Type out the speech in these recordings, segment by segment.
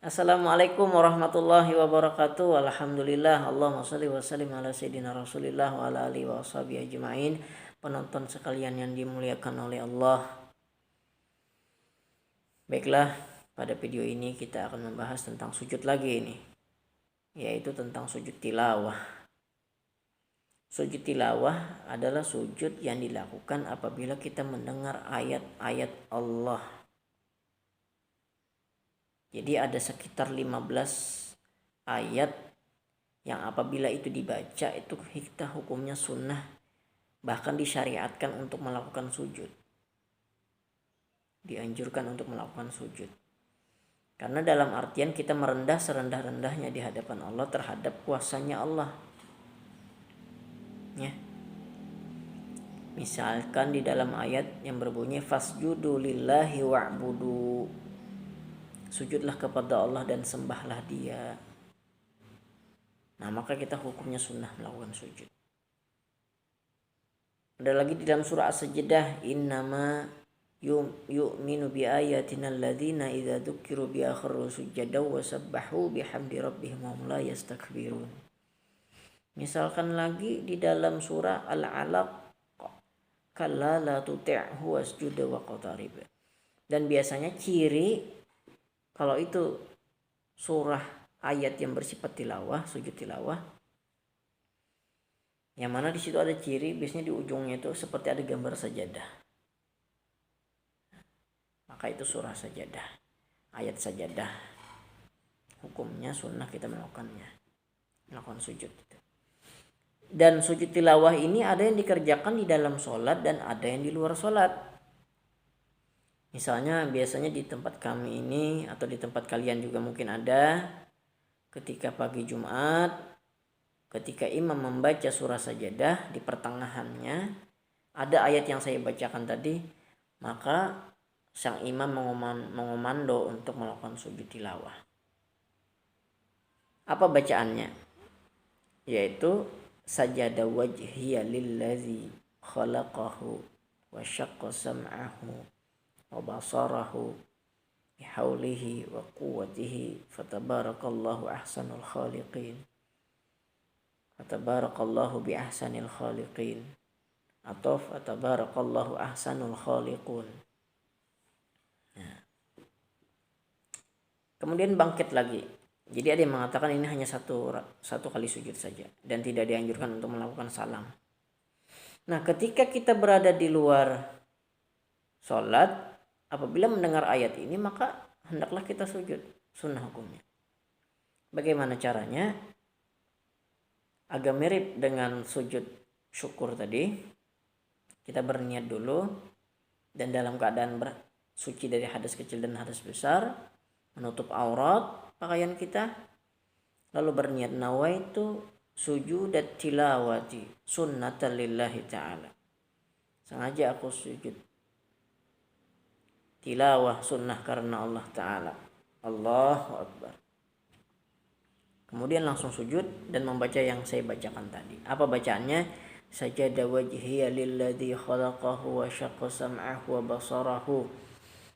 Assalamualaikum warahmatullahi wabarakatuh. Alhamdulillah. Allahumma shalli wa sallim ala sayyidina Rasulillah wa ala alihi wa ashabihi ajma'in. Penonton sekalian yang dimuliakan oleh Allah. Baiklah, pada video ini kita akan membahas tentang sujud lagi ini, yaitu tentang sujud tilawah. Sujud tilawah adalah sujud yang dilakukan apabila kita mendengar ayat-ayat Allah. Jadi ada sekitar 15 ayat yang apabila itu dibaca itu kita hukumnya sunnah, bahkan disyariatkan untuk melakukan sujud. Dianjurkan untuk melakukan sujud. Karena dalam artian kita merendah serendah-rendahnya di hadapan Allah terhadap kuasanya Allah. Ya. Misalkan di dalam ayat yang berbunyi fasjudu lillahi wa'budu. Sujudlah kepada Allah dan sembahlah Dia. Nah, maka kita hukumnya sunnah melakukan sujud. Ada lagi di dalam surah As-Sajdah, innama yu'minu bi ayatina alladzina idza dzukiru bi akhiru sujadaw wa sabbahu bihamdi rabbihim wa hum la yastakbirun. Misalkan lagi di dalam surah Al-Alaq, kalla la tuti'hu wasjud wa qatarib. Dan biasanya ciri kalau itu surah ayat yang bersifat tilawah, sujud tilawah, yang mana di situ ada ciri, biasanya di ujungnya itu seperti ada gambar sajadah. Maka itu surah sajadah, ayat sajadah. Hukumnya sunnah kita melakukan sujud. Dan sujud tilawah ini ada yang dikerjakan di dalam sholat dan ada yang di luar sholat. Misalnya biasanya di tempat kami ini atau di tempat kalian juga mungkin ada, ketika pagi Jumat, ketika imam membaca surah sajadah, di pertengahannya ada ayat yang saya bacakan tadi, maka sang imam mengomando untuk melakukan sujud tilawah. Apa bacaannya? Yaitu sajada wajhiya lillazi khalaqahu wa syaqqa sam'ahu wa basarahu bihaulihi wa quwwatihi fatabarakallahu ahsanul khaliqin. Fatabarakallahu bi ahsanil khaliqin atau fatabarakallahu ahsanul khaliqun. Nah. Kemudian bangkit lagi. Jadi ada yang mengatakan ini hanya satu kali sujud saja dan tidak dianjurkan untuk melakukan salam. Nah, ketika kita berada di luar sholat, apabila mendengar ayat ini maka hendaklah kita sujud, sunnah hukumnya. Bagaimana caranya? Agak mirip dengan sujud syukur tadi. Kita berniat dulu dan dalam keadaan suci dari hadas kecil dan hadas besar, menutup aurat pakaian kita, lalu berniat nawaitu sujudat tilawati sunnatan lillahi ta'ala. Sengaja aku sujud tilawah sunnah karena Allah Ta'ala. Allahu Akbar. Kemudian langsung sujud dan membaca yang saya bacakan tadi. Apa bacaannya? Sajada wajhiya lilladzi khalaqahu wa syaqqa sam'ahu wa basarahu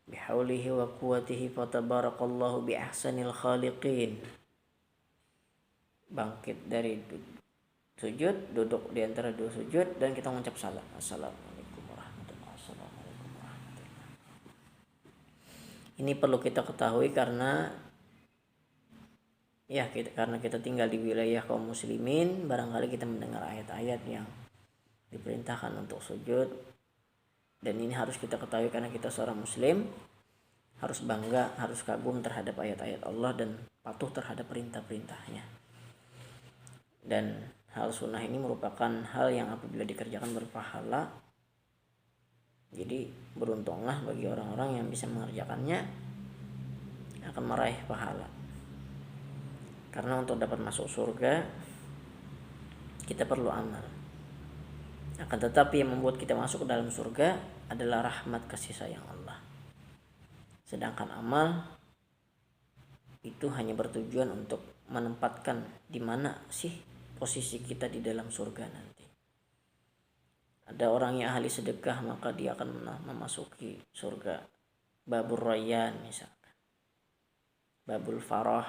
bihaulihi wa quwwatihi fatabarakallahu bi ahsanil khaliqin. Bangkit dari sujud, duduk di antara dua sujud dan kita mengucap salam. Assalamualaikum. Ini perlu kita ketahui karena kita tinggal di wilayah kaum muslimin, barangkali kita mendengar ayat-ayat yang diperintahkan untuk sujud, dan ini harus kita ketahui karena kita seorang muslim, harus bangga, harus kagum terhadap ayat-ayat Allah dan patuh terhadap perintah-perintahnya. Dan hal sunnah ini merupakan hal yang apabila dikerjakan berpahala. Jadi beruntunglah bagi orang-orang yang bisa mengerjakannya, akan meraih pahala. Karena untuk dapat masuk surga kita perlu amal. Akan tetapi yang membuat kita masuk ke dalam surga adalah rahmat kasih sayang Allah. Sedangkan amal itu hanya bertujuan untuk menempatkan di mana sih posisi kita di dalam surga nanti. Ada orang yang ahli sedekah maka dia akan memasuki surga babur rayyan misalkan. babul farah.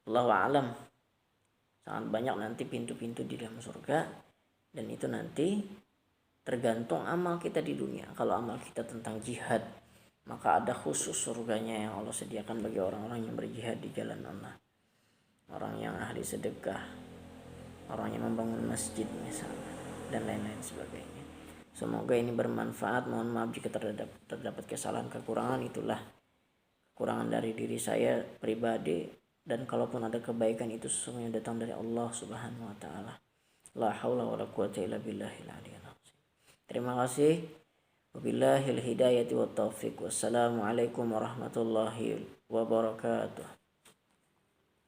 Allahu a'lam. Sangat banyak nanti pintu-pintu di dalam surga, dan itu nanti tergantung amal kita di dunia. Kalau amal kita tentang jihad, maka ada khusus surganya yang Allah sediakan bagi orang-orang yang berjihad di jalan Allah, orang yang ahli sedekah, orang yang membangun masjid misalnya, dan lain-lain sebagainya. Semoga ini bermanfaat. Mohon maaf jika terdapat kesalahan kekurangan. Itulah kekurangan dari diri saya pribadi, dan kalaupun ada kebaikan itu sesungguhnya datang dari Allah Subhanahu wa taala. La haula wala quwata illa billahil aliyyil azim. Terima kasih. Wabillahil hidayati wat taufiq. Wassalamualaikum warahmatullahi wabarakatuh.